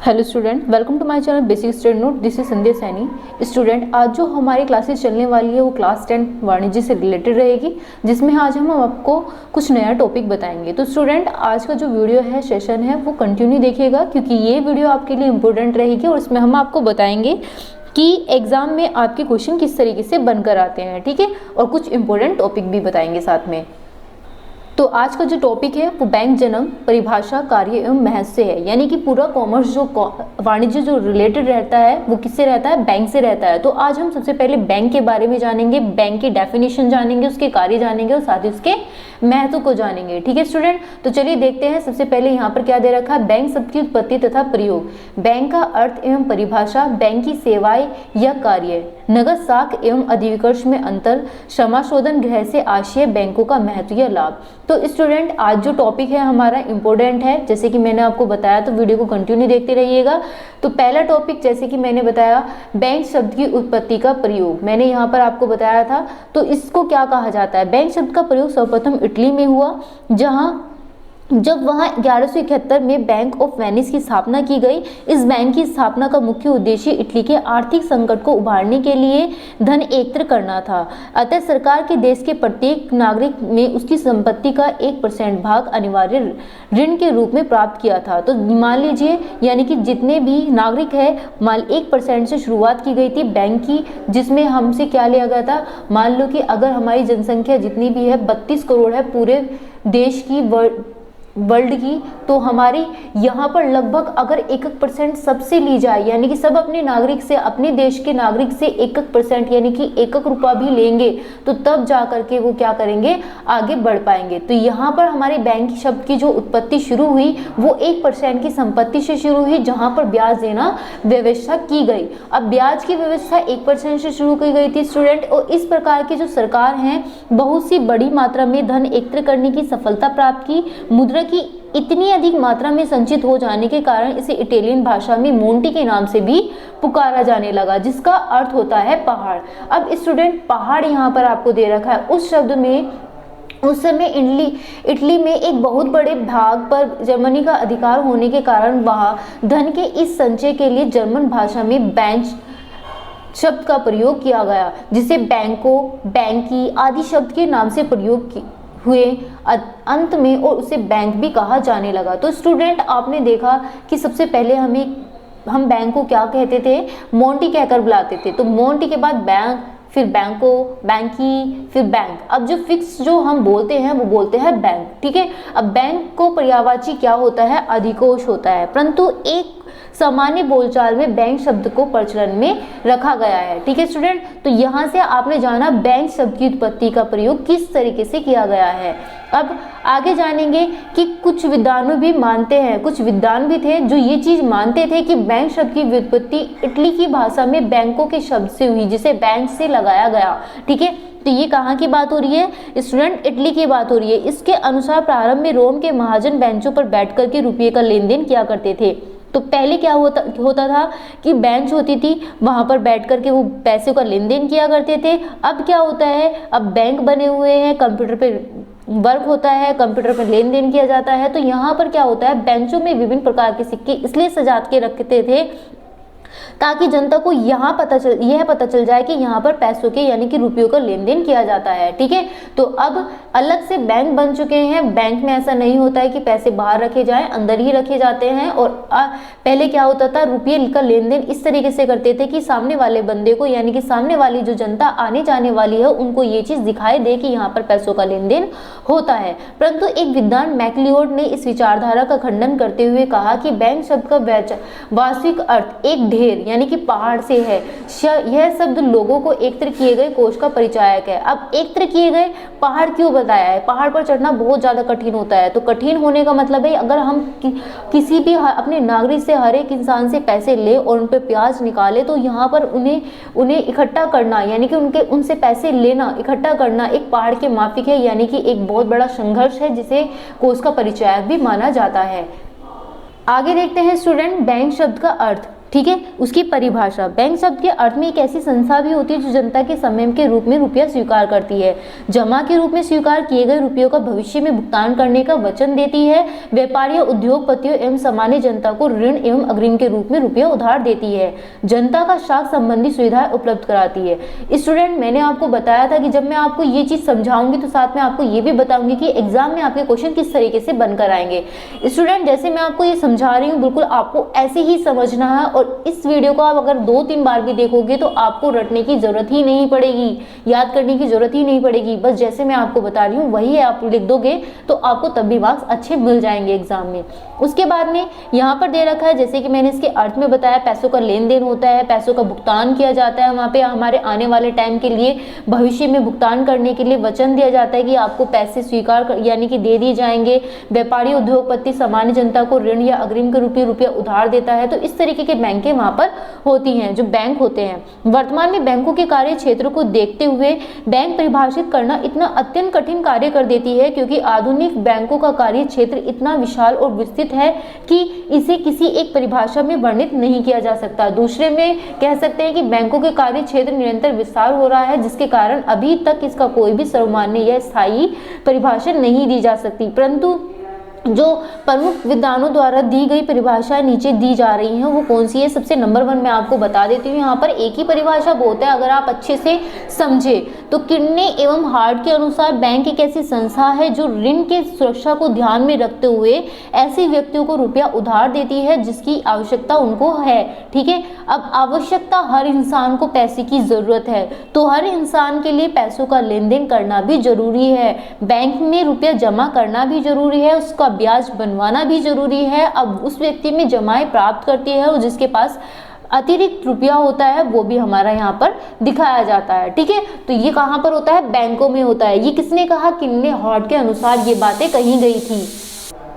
Hello student, welcome to my channel basic study note. This is Sandhya Saini. Student, आज जो हमारी classes चलने वाली है वो क्लास 10 वाणिज्य से रिलेटेड रहेगी, जिसमें आज हम आपको कुछ नया टॉपिक बताएंगे। तो स्टूडेंट, आज का जो वीडियो है, सेशन है, वो कंटिन्यू देखिएगा क्योंकि ये वीडियो आपके लिए इंपॉर्टेंट रहेगी और इसमें हम आपको बताएंगे कि एग्जाम में आपके क्वेश्चन किस तरीके से बनकर आते हैं, ठीक है, और कुछ इंपॉर्टेंट टॉपिक भी बताएंगे साथ में। तो आज का जो टॉपिक है वो बैंक जन्म, परिभाषा, कार्य एवं महत्व से है। यानी कि पूरा कॉमर्स जो वाणिज्य जो रिलेटेड रहता है वो किससे रहता है? बैंक से रहता है। तो आज हम सबसे पहले बैंक के बारे में जानेंगे, बैंक की डेफिनेशन जानेंगे, उसके कार्य जानेंगे और साथ ही उसके महत्व को जानेंगे। ठीक है स्टूडेंट, तो चलिए देखते हैं। सबसे पहले यहाँ पर क्या दे रखा है? बैंक शब्द की उत्पत्ति तथा प्रयोग, बैंक का अर्थ एवं परिभाषा, बैंक की सेवाएं या कार्य, नगद साख एवं अधिविकर्ष में अंतर, समाशोधन गृह से आशय, बैंकों का महत्व या लाभ। तो स्टूडेंट, आज जो टॉपिक है हमारा इंपॉर्टेंट है, जैसे कि मैंने आपको बताया, तो वीडियो को कंटिन्यू देखते रहिएगा। तो पहला टॉपिक, जैसे कि मैंने बताया, बैंक शब्द की उत्पत्ति का प्रयोग, मैंने यहाँ पर आपको बताया था। तो इसको क्या कहा जाता है? बैंक शब्द का प्रयोग सर्वप्रथम इटली में हुआ, जब वहां 1171 में बैंक ऑफ वेनिस की स्थापना की गई। इस बैंक की स्थापना का मुख्य उद्देश्य इटली के आर्थिक संकट को उभारने के लिए धन एकत्र करना था। अतः सरकार के देश के प्रत्येक नागरिक में उसकी संपत्ति का 1% भाग अनिवार्य ऋण के रूप में प्राप्त किया था। तो मान लीजिए, यानी कि जितने भी नागरिक है, 1% से शुरुआत की गई थी बैंक की, जिसमें हमसे क्या लिया गया था? मान लो कि अगर हमारी जनसंख्या जितनी भी है 32 करोड़ है पूरे देश की, वर्ल्ड की, तो हमारी यहाँ पर लगभग अगर 1% सबसे ली जाए, यानी कि सब अपने नागरिक से, अपने देश के नागरिक से 1% यानी कि 1 रुपया भी लेंगे, तो तब जा करके वो क्या करेंगे? आगे बढ़ पाएंगे। तो यहाँ पर हमारे बैंक शब्द की जो उत्पत्ति शुरू हुई वो 1% की संपत्ति से शुरू हुई, जहाँ पर ब्याज देना व्यवस्था की गई। अब ब्याज की व्यवस्था 1% से शुरू की गई थी स्टूडेंट, और इस प्रकार की जो सरकार है बहुत सी बड़ी मात्रा में धन एकत्र करने की सफलता प्राप्त की। मुद्रा की इतनी अधिक मात्रा में संचित हो जाने के कारण इसे इटालियन भाषा में मोंटी के नाम से भी पुकारा जाने लगा, जिसका अर्थ होता है पहाड़। अब स्टूडेंट, पहाड़ यहाँ पर आपको दे रखा है। उस शब्द में उस समय इटली में एक बहुत बड़े भाग पर जर्मनी का अधिकार होने के कारण वहां धन के इस संचय के लिए जर्मन भाषा में बैंक शब्द का प्रयोग किया गया, जिसे बैंकों, बैंकी आदि शब्द के नाम से प्रयोग हुए अंत में, और उसे बैंक भी कहा जाने लगा। तो स्टूडेंट, आपने देखा कि सबसे पहले हम बैंक को क्या कहते थे? मोंटी कहकर बुलाते थे। तो मोंटी के बाद बैंक, फिर बैंको, बैंकी, फिर बैंक। अब जो फिक्स जो हम बोलते हैं वो बोलते हैं बैंक, ठीक है। अब बैंक को पर्यायवाची क्या होता है? अधिकोष होता है, परंतु एक सामान्य बोलचाल में बैंक शब्द को प्रचलन में रखा गया है, ठीक है स्टूडेंट। तो यहाँ से आपने जाना बैंक शब्द की उत्पत्ति का प्रयोग किस तरीके से किया गया है। अब आगे जानेंगे कि कुछ विद्वान भी मानते हैं, कुछ विद्वान भी थे जो ये चीज मानते थे कि बैंक शब्द की व्युत्पत्ति इटली की भाषा में बैंकों के शब्द से हुई, जिसे बैंक से लगाया गया, ठीक है। तो ये कहाँ की बात हो रही है स्टूडेंट? इटली की बात हो रही है। इसके अनुसार प्रारंभ में रोम के महाजन बेंचों पर बैठ करके रुपये का लेन देन किया करते थे। तो पहले क्या होता था कि बेंच होती थी, वहां पर बैठ करके वो पैसे का लेन देन किया करते थे। अब क्या होता है? अब बैंक बने हुए हैं, कंप्यूटर पे वर्क होता है, कंप्यूटर पर लेन देन किया जाता है। तो यहाँ पर क्या होता है? बेंचों में विभिन्न प्रकार के सिक्के इसलिए सजा के रखते थे ताकि जनता को यह पता चल जाए कि यहाँ पर पैसों के यानी कि रुपयों का लेन देन किया जाता है, ठीक है। तो अब अलग से बैंक बन चुके हैं। बैंक में ऐसा नहीं होता है कि पैसे बाहर रखे जाएं, अंदर ही रखे जाते हैं। और पहले क्या होता था? रुपये का लेन देन इस तरीके से करते थे कि सामने वाले बंदे को, यानी कि सामने वाली जो जनता आने जाने वाली है, उनको ये चीज दिखाई दे कि यहाँ पर पैसों का लेन देन होता है। परंतु एक विद्वान मैक्लिओड ने इस विचारधारा का खंडन करते हुए कहा कि बैंक शब्द का वास्तविक अर्थ एक ढेर यानी कि पहाड़ से है। यह शब्द लोगों को एकत्र किए गए कोष का परिचायक है। अब एकत्र किए गए पहाड़ क्यों बताया है? पहाड़ पर चढ़ना बहुत ज्यादा कठिन होता है। तो कठिन होने का मतलब है, अगर हम किसी भी अपने नागरिक से, हर एक इंसान से पैसे ले और उन पर ब्याज निकाले, तो यहाँ पर उन्हें इकट्ठा करना, यानी कि उनसे पैसे लेना, इकट्ठा करना एक पहाड़ के माफिक है, यानी कि एक बहुत बड़ा संघर्ष है, जिसे कोष का परिचायक भी माना जाता है। आगे देखते हैं स्टूडेंट, बैंक शब्द का अर्थ। ठीक है। उसकी परिभाषा, बैंक शब्द के अर्थ में एक ऐसी संस्था भी होती है जो जनता के समय के रूप में रुपया स्वीकार करती है, जमा के रूप में स्वीकार किए गए रुपयों का भविष्य में भुगतान करने का वचन देती है, व्यापारियों, उद्योगपतियों एवं सामान्य जनता को ऋण एवं अग्रिम के रूप में रुपया उधार देती है, जनता का शाख संबंधी सुविधाएं उपलब्ध कराती है। स्टूडेंट, मैंने आपको बताया था कि जब मैं आपको ये चीज समझाऊंगी तो साथ में आपको ये भी बताऊंगी कि एग्जाम में आपके क्वेश्चन किस तरीके से बनकर आएंगे। स्टूडेंट, जैसे मैं आपको ये समझा रही हूँ बिल्कुल आपको ऐसे ही समझना है, और इस वीडियो को आप अगर 2-3 बार भी देखोगे तो आपको रटने की जरूरत ही नहीं पड़ेगी, याद करने की जरूरत ही नहीं पड़ेगी। बस जैसे मैं आपको बता रही हूँ वही आप लिख दोगे तो आपको तब भी मार्क्स अच्छे मिल जाएंगे एग्जाम में। उसके बाद में यहाँ पर दे रखा है, जैसे कि मैंने इसके अर्थ में बताया, पैसों का लेन देन होता है, पैसों का भुगतान किया जाता है, वहाँ पे हमारे आने वाले टाइम के लिए भविष्य में भुगतान करने के लिए वचन दिया जाता है कि आपको पैसे स्वीकार यानी कि दे दिए जाएंगे। व्यापारी, उद्योगपति सामान्य जनता को ऋण या अग्रिम के रूप में रुपया उधार देता है। तो इस तरीके के बैंकें वहाँ पर होती हैं, जो बैंक होते हैं। वर्तमान में बैंकों के कार्य क्षेत्र को देखते हुए बैंक परिभाषित करना इतना अत्यंत कठिन कार्य कर देती है, क्योंकि आधुनिक बैंकों का कार्य क्षेत्र इतना विशाल और विस्तृत है कि इसे किसी एक परिभाषा में वर्णित नहीं किया जा सकता। दूसरे में कह सकते हैं कि बैंकों के कार्य क्षेत्र निरंतर विस्तार हो रहा है, जिसके कारण अभी तक इसका कोई भी सर्वमान्य या स्थायी परिभाषा नहीं दी जा सकती, परंतु जो प्रमुख विद्वानों द्वारा दी गई परिभाषा नीचे दी जा रही है वो कौन सी है। सबसे नंबर 1 मैं आपको बता देती हूँ, यहाँ पर एक ही परिभाषा बहुत है, अगर आप अच्छे से समझे तो किडनी एवं हार्ट के अनुसार बैंक एक ऐसी संस्था है जो ऋण के सुरक्षा को ध्यान में रखते हुए ऐसे व्यक्तियों को रुपया उधार देती है जिसकी आवश्यकता उनको है। ठीक है, अब आवश्यकता, हर इंसान को पैसे की जरूरत है, तो हर इंसान के लिए पैसों का लेन देन करना भी जरूरी है, बैंक में रुपया जमा करना भी जरूरी है, उसका ब्याज बनवाना भी जरूरी है। अब उस व्यक्ति में जमाएं प्राप्त करती है और जिसके पास अतिरिक्त रुपया होता है वो भी हमारा यहाँ पर दिखाया जाता है। ठीक है, तो ये कहाँ पर होता है, बैंकों में होता है। ये किसने कहा, किडनी हार्ट के अनुसार ये बातें कही गई थी।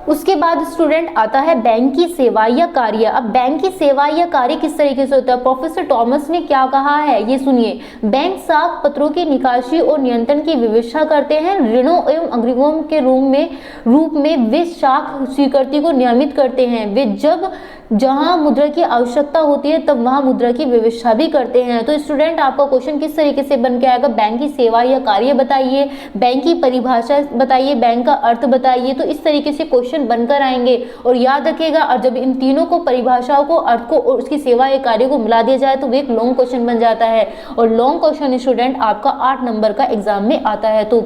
उसके बाद स्टूडेंट आता है बैंक की सेवा या कार्य। अब बैंक की सेवा या कार्य किस तरीके से होता है, प्रोफेसर टॉमस ने क्या कहा है ये सुनिए। बैंक साख पत्रों की निकासी और नियंत्रण की व्यवस्था करते हैं, ऋणों एवं अग्रिमों के रूप में वे साख स्वीकृति को नियमित करते हैं, वे जब जहां मुद्रा की आवश्यकता होती है तब वहां मुद्रा की व्यवस्था भी करते हैं। तो स्टूडेंट आपका क्वेश्चन किस तरीके से बन के आएगा, बैंक की सेवा या कार्य बताइए, बैंक की परिभाषा बताइए, बैंक का अर्थ बताइए। तो इस तरीके से क्वेश्चन बनकर आएंगे और याद रखिएगा, और जब इन तीनों को, परिभाषाओं को, अर्थ को और उसकी सेवा या कार्य को मिला दिया जाए तो वो एक लॉन्ग क्वेश्चन बन जाता है, और लॉन्ग क्वेश्चन स्टूडेंट आपका 8 नंबर का एग्जाम में आता है। तो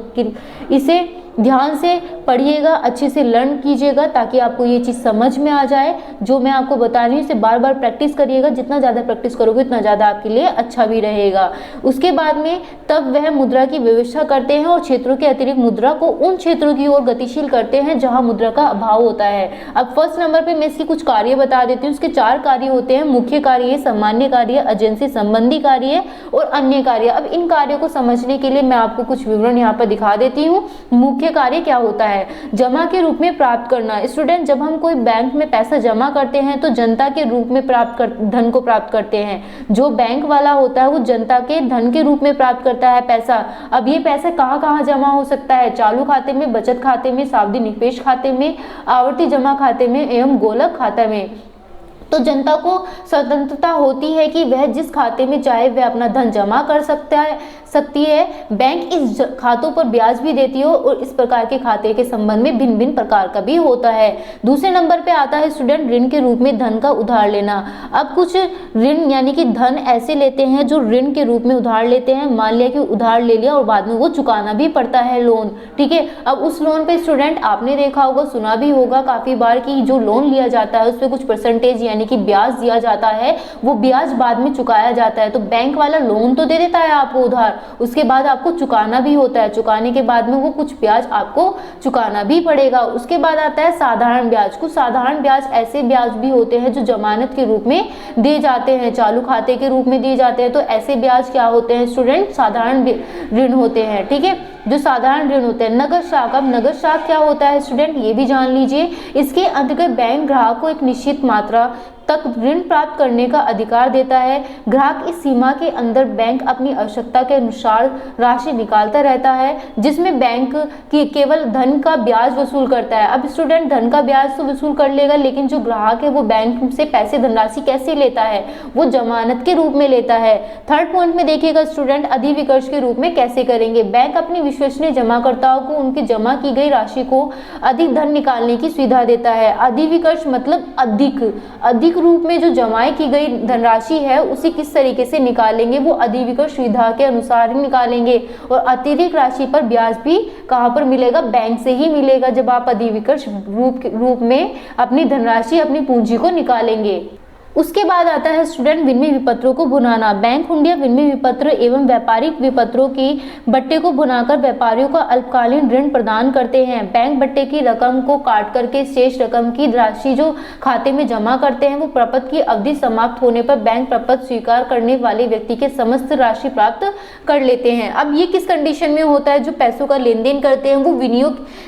इसे ध्यान से पढ़िएगा, अच्छे से लर्न कीजिएगा ताकि आपको ये चीज़ समझ में आ जाए। जो मैं आपको बता रही हूँ इसे बार बार प्रैक्टिस करिएगा, जितना ज़्यादा प्रैक्टिस करोगे उतना ज़्यादा आपके लिए अच्छा भी रहेगा। उसके बाद में तब वह मुद्रा की व्यवस्था करते हैं और क्षेत्रों के अतिरिक्त मुद्रा को उन क्षेत्रों की ओर गतिशील करते हैं जहाँ मुद्रा का अभाव होता है। अब फर्स्ट नंबर पर मैं इसके कुछ कार्य बता देती हूँ। इसके 4 कार्य होते हैं, मुख्य कार्य, सामान्य कार्य, एजेंसी संबंधी कार्य और अन्य कार्य। अब इन कार्यों को समझने के लिए मैं आपको कुछ विवरण यहाँ पर दिखा देती हूँ। मुख्य कार्य क्या होता है, जमा के रूप में प्राप्त करना। स्टूडेंट, जब हम कोई बैंक में पैसा जमा करते हैं तो जनता के रूप में धन को प्राप्त करते हैं। जो बैंक वाला होता है वो जनता के धन के रूप में प्राप्त करता है पैसा। अब ये पैसा कहाँ कहाँ जमा हो सकता है, चालू खाते में, बचत खाते में, सावधि निवेश खाते में, आवर्ती जमा खाते में एवं गोलक खाता में। तो जनता को स्वतंत्रता होती है कि वह जिस खाते में चाहे वह अपना धन जमा कर सकती है। बैंक इस खातों पर ब्याज भी देती है और इस प्रकार के खाते के संबंध में भिन्न भिन्न प्रकार का भी होता है। दूसरे नंबर पे आता है स्टूडेंट ऋण के रूप में धन का उधार लेना। अब कुछ ऋण यानी कि धन ऐसे लेते हैं जो ऋण के रूप में उधार लेते हैं। मान लिया कि उधार ले लिया और बाद में वो चुकाना भी पड़ता है लोन। ठीक है, अब उस लोन पे स्टूडेंट आपने देखा होगा, सुना भी होगा काफी बार कि जो लोन लिया जाता है उस पर कुछ परसेंटेज यानी कि ब्याज दिया जाता है, वो ब्याज बाद में चुकाया जाता है। तो बैंक वाला लोन तो दे देता है आपको उधार, उसके बाद आपको चुकाना भी होता है, चुकाने के बाद में वो कुछ ब्याज आपको चुकाना भी पड़ेगा। उसके बाद आता है साधारण ब्याज। कुछ साधारण ब्याज ऐसे ब्याज भी होते हैं जो जमानत के रूप में दिए जाते हैं, चालू खाते के रूप में दिए जाते हैं। तो ऐसे ब्याज क्या होते हैं स्टूडेंट, साधारण ऋण होते हैं। ठीक है, जो साधारण ऋण होते हैं। नगद साख, अब नगद साख क्या होता है स्टूडेंट, ये भी जान लीजिए। इसके अंतर्गत बैंक ग्राहक को एक निश्चित मात्रा तक ऋण प्राप्त करने का अधिकार देता है। ग्राहक इस सीमा के अंदर बैंक अपनी आवश्यकता के अनुसार राशि निकालता रहता है, जिसमें बैंक की केवल धन का ब्याज वसूल करता है। अब स्टूडेंट धन का ब्याज तो वसूल कर लेगा, लेकिन जो ग्राहक है वो बैंक से पैसे धनराशि कैसे लेता है, वो जमानत के रूप में लेता है। थर्ड पॉइंट में देखिएगा स्टूडेंट, अधिविकर्ष के रूप में कैसे करेंगे। बैंक अपनी विश्वसनीय जमाकर्ताओं को उनकी जमा की गई राशि को अधिक धन निकालने की सुविधा देता है। अधिविकर्ष मतलब अधिक रूप में जो जमाई की गई धनराशि है उसे किस तरीके से निकालेंगे, वो अधिविकर्ष सुविधा के अनुसार ही निकालेंगे। और अतिरिक्त राशि पर ब्याज भी कहां पर मिलेगा, बैंक से ही मिलेगा, जब आप अधिविकर्ष रूप में अपनी धनराशि, अपनी पूंजी को निकालेंगे। उसके बाद आता है स्टूडेंट विनिमय विपत्रों को भुनाना। बैंक हुंडिया विनिमय विपत्र एवं व्यापारिक विपत्रों की बट्टे को भुनाकर व्यापारियों को अल्पकालीन ऋण प्रदान करते हैं। बैंक बट्टे की रकम को काट करके शेष रकम की राशि जो खाते में जमा करते हैं, वो प्रपत्र की अवधि समाप्त होने पर बैंक प्रपत्र स्वीकार करने वाले व्यक्ति के समस्त राशि प्राप्त कर लेते हैं। अब ये किस कंडीशन में होता है, जो पैसों का लेन देन करते हैं वो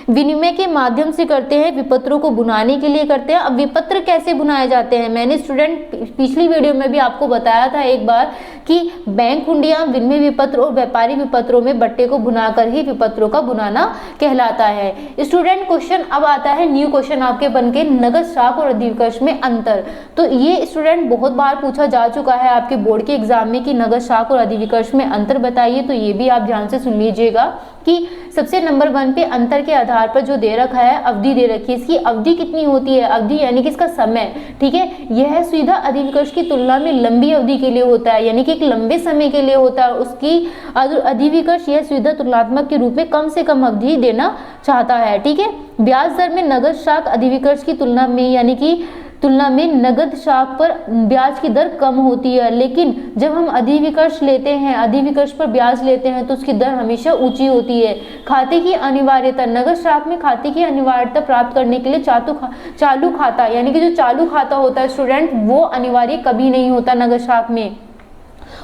विनिमय के माध्यम से करते हैं, विपत्रों को भुनाने के लिए करते हैं। अब विपत्र कैसे भुनाए जाते हैं, मैंने स्टूडेंट पिछली वीडियो में भी आपको बताया था एक बार कि बैंक हुंडिया विनिमय विपत्र और व्यापारी विपत्रों में बट्टे को भुनाकर ही विपत्रों का भुनाना कहलाता है। स्टूडेंट क्वेश्चन अब आता है, न्यू क्वेश्चन आपके बनके, नगद शाख और अधिविकर्ष में अंतर। तो ये स्टूडेंट बहुत बार पूछा जा चुका है आपके बोर्ड के एग्जाम में कि नगद शाख और अधिविकर्ष में अंतर बताइए। तो ये भी आप ध्यान से सुन लीजिएगा कि सबसे नंबर 1 पे अंतर के आधार पर जो दे रखा है, अवधि दे रखी है। इसकी अवधि कितनी होती है, अवधि यानी कि इसका समय, ठीक है। यह सुविधा अधिविकर्ष की तुलना में लंबी अवधि के लिए होता है, यानी कि एक लंबे समय के लिए होता है। उसकी अधिविकर्ष यह सुविधा तुलनात्मक के रूप में कम से कम अवधि देना चाहता है, ठीक है। ब्याज दर में नगद शाख अधिविकर्ष की तुलना में, यानी कि तुलना में नगद शाख पर ब्याज की दर कम होती है, लेकिन जब हम अधिविकर्ष लेते हैं, अधिविकर्ष पर ब्याज लेते हैं तो उसकी दर हमेशा ऊंची होती है। खाते की अनिवार्यता, नगद शाख में खाते की अनिवार्यता प्राप्त करने के लिए चालू खाता, यानी कि जो चालू खाता होता है स्टूडेंट, वो अनिवार्य कभी नहीं होता नगद शाख में।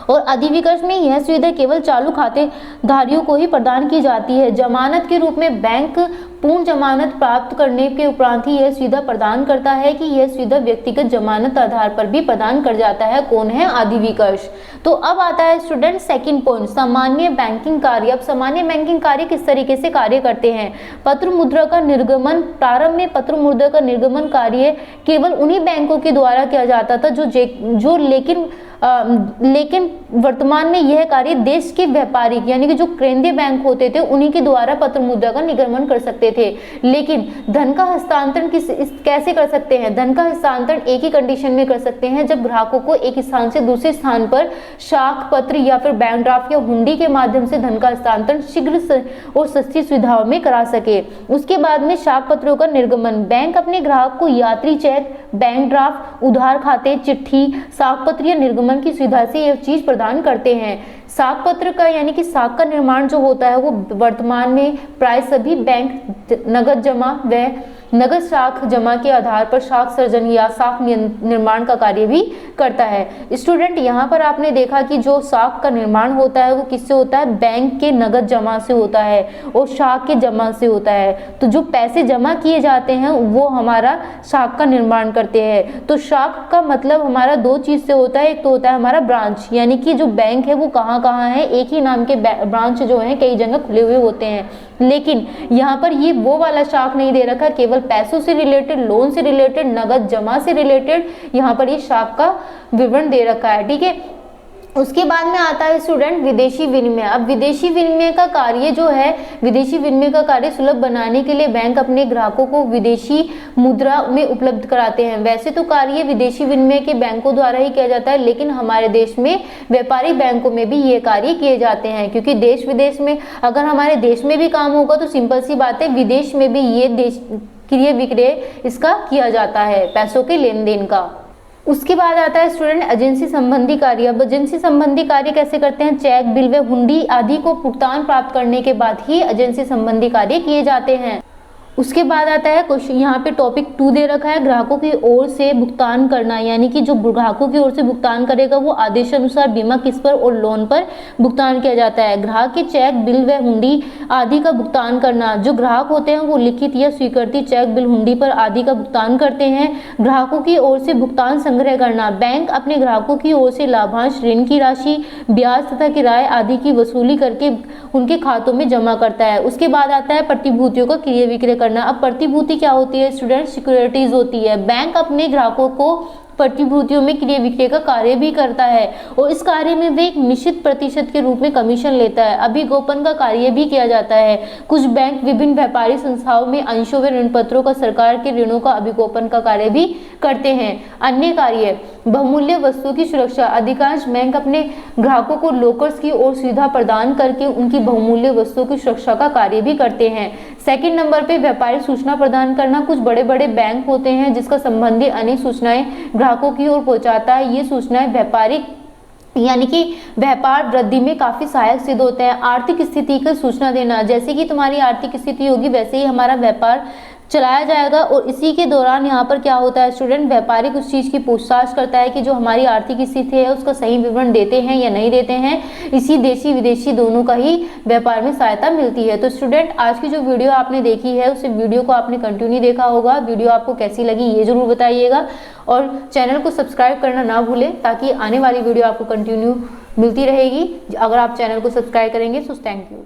और अधिविकर्ष में यह सुविधा केवल चालू खातेधारियों को ही प्रदान की जाती है। जमानत के रूप में बैंक पूर्ण जमानत प्राप्त करने के उपरांत ही यह सुविधा प्रदान करता है कि यह सुविधा व्यक्तिगत जमानत आधार पर भी प्रदान कर जाता है। कौन है, अधिविकर्ष। तो अब आता है स्टूडेंट सेकंड पॉइंट, सामान्य बैंकिंग कार्य। अब सामान्य बैंकिंग कार्य किस तरीके से कार्य करते हैं। पत्र मुद्रा का निर्गमन, प्रारंभ में पत्र मुद्रा का निर्गमन कार्य केवल उन्हीं बैंकों के द्वारा किया जाता था जो लेकिन वर्तमान में यह कार्य देश के व्यापारिक, यानी कि जो केंद्रीय बैंक होते थे, उन्हीं के द्वारा पत्र मुद्रा का निर्गमन कर सकते थे। लेकिन धन का हस्तांतरण कैसे कर सकते हैं, धन का हस्तांतरण एक ही कंडीशन में कर सकते हैं, जब ग्राहकों को एक स्थान से दूसरे स्थान पर शाख पत्र या फिर बैंक ड्राफ्ट या हुंडी के माध्यम से धन का हस्तांतरण शीघ्र और सस्ती सुविधाओं में करा सके। उसके बाद में शाख पत्रों का निर्गमन, बैंक अपने ग्राहक को यात्री चेक, बैंक ड्राफ्ट, उधार खाते, चिट्ठी, शाख पत्र या निर्गमन की सुविधा से यह चीज प्रदान करते हैं। शाख पत्र का यानी कि शाख का निर्माण जो होता है वो वर्तमान में प्राय सभी बैंक नगद जमा व नगद शाख जमा के आधार पर शाख सर्जन या शाख निर्माण का कार्य भी करता है। स्टूडेंट यहाँ पर आपने देखा कि जो शाख का निर्माण होता है वो किससे होता है, बैंक के नगद जमा से होता है और शाख के जमा से होता है। तो जो पैसे जमा किए जाते हैं वो हमारा शाख का निर्माण करते हैं। तो शाख का मतलब हमारा दो चीज से होता है, एक तो होता है हमारा ब्रांच, यानी कि जो बैंक है वो कहाँ कहाँ है, एक ही नाम के ब्रांच जो है कई जगह खुले हुए होते हैं। लेकिन यहाँ पर ये वो वाला शाख नहीं दे रखा, केवल पैसों से रिलेटेड, लोन से रिलेटेड, नगद जमा से रिलेटेड यहाँ पर ये शाख का विवरण दे रखा है, ठीक है। उसके बाद में आता है स्टूडेंट विदेशी विनिमय। अब विदेशी विनिमय का कार्य जो है, विदेशी विनिमय का कार्य सुलभ बनाने के लिए बैंक अपने ग्राहकों को विदेशी मुद्रा में उपलब्ध कराते हैं। वैसे तो कार्य विदेशी विनिमय के बैंकों द्वारा ही किया जाता है, लेकिन हमारे देश में व्यापारी बैंकों में भी ये कार्य किए जाते हैं, क्योंकि देश विदेश में अगर हमारे देश में भी काम होगा तो सिंपल सी बात है, विदेश में भी ये देश क्रय विक्रय इसका किया जाता है, पैसों के लेन देन का। उसके बाद आता है स्टूडेंट एजेंसी संबंधी कार्य। अब एजेंसी संबंधी कार्य कैसे करते हैं, चेक, बिल व हुंडी आदि को भुगतान प्राप्त करने के बाद ही एजेंसी संबंधी कार्य किए जाते हैं। उसके बाद आता है क्वेश्चन, यहाँ पे टॉपिक 2 दे रखा है, ग्राहकों की ओर से भुगतान करना, यानी कि जो ग्राहकों की ओर से भुगतान करेगा वो आदेशानुसार बीमा किस्त पर और लोन पर भुगतान किया जाता है। ग्राहक के चेक, बिल व हुंडी आदि का भुगतान करना, जो ग्राहक होते हैं वो लिखित या स्वीकृति चेक, बिल, हुंडी पर आदि का भुगतान करते हैं। ग्राहकों की ओर से भुगतान संग्रह करना, बैंक अपने ग्राहकों की ओर से लाभांश, ऋण की राशि, ब्याज तथा किराए आदि की वसूली करके उनके खातों में जमा करता है। उसके बाद आता है प्रतिभूतियों का क्रय विक्रय करना। अब प्रतिभूति क्या होती है स्टूडेंट? सिक्योरिटीज होती है। बैंक अपने ग्राहकों को प्रतिभूतियों में क्रय विक्रय का कार्य भी करता है और इस कार्य में वे एक निश्चित प्रतिशत के रूप में कमीशन लेता है। अभिगोपन का कार्य भी किया जाता है। कुछ बैंक विभिन्न व्यापारिक संस्थाओं में अंशों व ऋण पत्रों का, सरकार के ऋणों का अभिगोपन का कार्य भी करते हैं। अन्य कार्य, बहुमूल्य वस्तुओं की सुरक्षा, अधिकांश बैंक अपने ग्राहकों को लॉकर्स की ओर सुविधा प्रदान करके उनकी बहुमूल्य वस्तुओं की सुरक्षा का कार्य भी करते हैं। सेकंड नंबर पे व्यापारिक सूचना प्रदान करना, कुछ बड़े बड़े बैंक होते हैं जिसका संबंधी अनेक सूचनाएं ग्राहकों की ओर पहुंचाता है। ये सूचनाएं व्यापारिक यानी कि व्यापार वृद्धि में काफी सहायक सिद्ध होते हैं। आर्थिक स्थिति की सूचना देना, जैसे कि तुम्हारी आर्थिक स्थिति होगी वैसे ही हमारा व्यापार चलाया जाएगा और इसी के दौरान यहाँ पर क्या होता है स्टूडेंट, व्यापारिक उस चीज़ की पूछताछ करता है कि जो हमारी आर्थिक स्थिति है उसका सही विवरण देते हैं या नहीं देते हैं। इसी देशी विदेशी दोनों का ही व्यापार में सहायता मिलती है। तो स्टूडेंट आज की जो वीडियो आपने देखी है उस वीडियो को आपने कंटिन्यू देखा होगा। वीडियो आपको कैसी लगी ये जरूर बताइएगा और चैनल को सब्सक्राइब करना ना भूलें ताकि आने वाली वीडियो आपको कंटिन्यू मिलती रहेगी। अगर आप चैनल को सब्सक्राइब करेंगे तो थैंक यू।